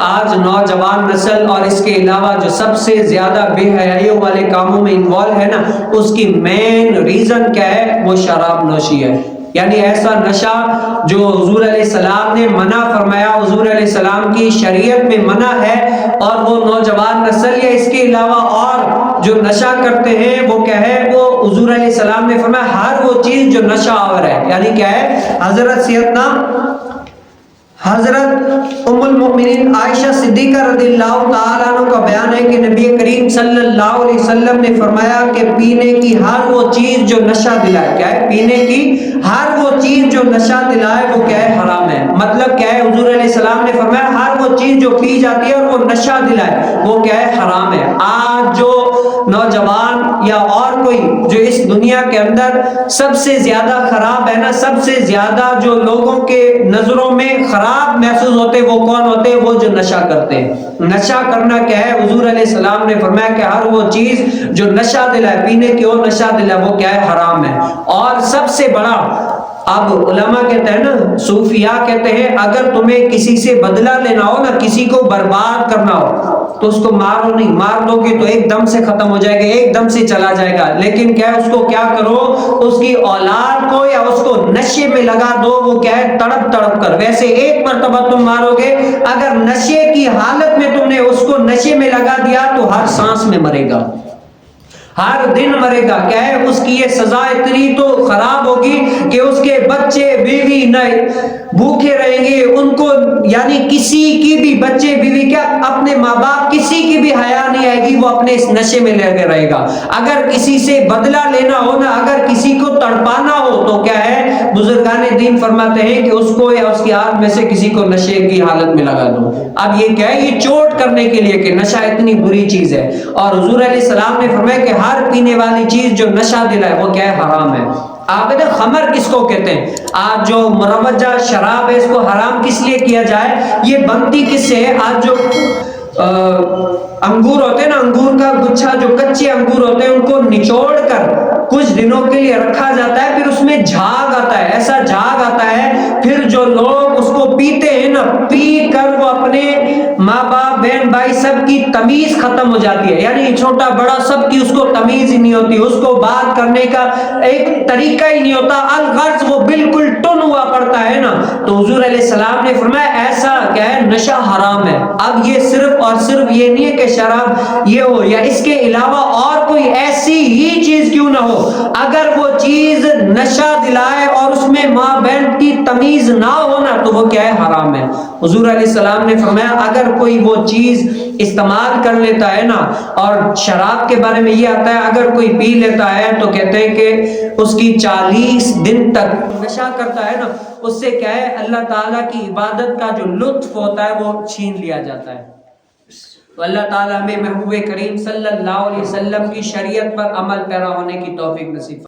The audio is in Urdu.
آج نوجوان نسل اور اس کے علاوہ جو سب سے زیادہ بے حیائیوں والے کاموں میں انوالو ہے نا، اس کی مین ریزن کیا ہے؟ وہ شراب نوشی ہے۔ یعنی ایسا نشہ جو حضور علیہ السلام نے منع فرمایا، حضور علیہ السلام کی شریعت میں منع ہے، اور وہ نوجوان نسل یا اس کے علاوہ اور جو نشہ کرتے ہیں وہ کیا ہے؟ وہ حضور علیہ السلام نے فرمایا ہر وہ چیز جو نشہ آور ہے۔ یعنی کیا ہے؟ حضرت ام المؤمنین عائشہ صدیقہ رضی اللہ تعالیٰ عنہ کا بیان ہے کہ نبی کریم صلی اللہ علیہ وسلم نے فرمایا کہ پینے کی ہر وہ چیز جو نشہ دلائے، کیا ہے؟ پینے کی ہر وہ چیز جو نشہ دلائے وہ کیا ہے؟ حرام ہے۔ مطلب کیا ہے؟ حضور علیہ السلام نے فرمایا ہر وہ چیز جو پی جاتی ہے اور وہ نشہ دلائے وہ کیا ہے؟ حرام ہے۔ آج جو نوجوان یا اور کوئی جو اس دنیا کے اندر سب سے زیادہ خراب ہے نا، سب سے زیادہ جو لوگوں کے نظروں میں خراب محسوس ہوتے، وہ کون ہوتے؟ وہ جو نشہ کرتے ہیں۔ نشہ کرنا کیا ہے؟ حضور علیہ السلام نے فرمایا کہ ہر وہ چیز جو نشہ دلائے، پینے کی اور نشہ دلائے وہ کیا ہے؟ حرام ہے۔ اور سب سے بڑا، اب علماء کہتے ہیں نا، صوفیاء کہتے ہیں اگر تمہیں کسی سے بدلہ لینا ہو نا، کسی کو برباد کرنا ہو تو اس کو مارو نہیں، مار دو گے تو ایک دم سے ختم ہو جائے گا، ایک دم سے چلا جائے گا، لیکن کیا ہے؟ اس کو کیا کرو؟ اس کی اولاد کو یا اس کو نشے میں لگا دو، وہ کیا ہے؟ تڑپ تڑپ کر۔ ویسے ایک مرتبہ تم مارو گے، اگر نشے کی حالت میں تم نے اس کو نشے میں لگا دیا تو ہر سانس میں مرے گا، ہر دن مرے گا۔ کیا ہے؟ اس کی یہ سزا اتنی تو خراب ہوگی کہ اس کے بچے بیوی نہیں بھوکے رہیں گے، ان کو یعنی کسی کی بھی بچے بیوی کیا اپنے ماں باپ کسی کی بھی حیا نہیں آئے گی، وہ اپنے اس نشے میں لگے رہے گا۔ اگر کسی سے بدلہ لینا ہو نا، اگر کسی کو تڑپانا ہو تو کیا ہے؟ بزرگان دین فرماتے ہیں کہ اس کو یا اس کی آنکھ میں سے کسی کو نشے کی حالت میں لگا دو۔ اب یہ کیا ہے؟ یہ چوٹ کرنے کے لیے کہ نشہ اتنی بری چیز ہے۔ اور حضور علیہ السلام نے فرمایا کہ ہر پینے والی چیز جو نشہ دلائے وہ کیا ہے؟ حرام ہے۔ آپ کہتے ہیں خمر کس کو کہتے ہیں؟ آج جو مروجہ شراب ہے اس کو حرام کس لیے کیا جائے؟ یہ بنتی کس سے ہے؟ آج جو انگور ہوتے ہیں نا، انگور کا گچھا، جو کچے انگور ہوتے ہیں ان کو نچوڑ کر کچھ دنوں کے لیے رکھا جاتا ہے، پھر اس میں جھاگ آتا ہے، ایسا جھاگ آتا ہے، پھر جو لوگ اس کو پیتے ہیں نا، پی کر وہ اپنے ماں باپ بہن بھائی سب کی تمیز ختم ہو جاتی ہے، یعنی چھوٹا بڑا سب کی اس کو تمیز ہی نہیں ہوتی، اس کو بات کرنے کا ایک طریقہ ہی نہیں ہوتا، الغرض وہ بالکل ٹن ہوا پڑتا ہے نا۔ تو حضور علیہ السلام نے فرمایا ایسا کیا ہے؟ نشہ حرام ہے۔ اب یہ صرف اور صرف یہ نہیں ہے کہ شراب یہ ہو، یا اس کے علاوہ اور کوئی ایسی ہی چیز کیوں نہ ہو، اگر وہ چیز نشہ دلائے اور اس میں ماں بہن کی تمیز نہ ہونا تو وہ کیا ہے؟ حرام ہے۔ حضور علیہ السلام نے فرمایا اگر کوئی وہ چیز استعمال کر لیتا ہے نا، اور شراب کے بارے میں یہ آتا ہے اگر کوئی پی لیتا ہے تو کہتے ہیں کہ اس کی 40 دن تک نشہ کرتا ہے نا، اس سے کیا ہے؟ اللہ تعالیٰ کی عبادت کا جو لطف ہوتا ہے وہ چھین لیا جاتا ہے۔ تو اللہ تعالیٰ ہمیں محبوب کریم صلی اللہ علیہ وسلم کی شریعت پر عمل پیرا ہونے کی توفیق نصیب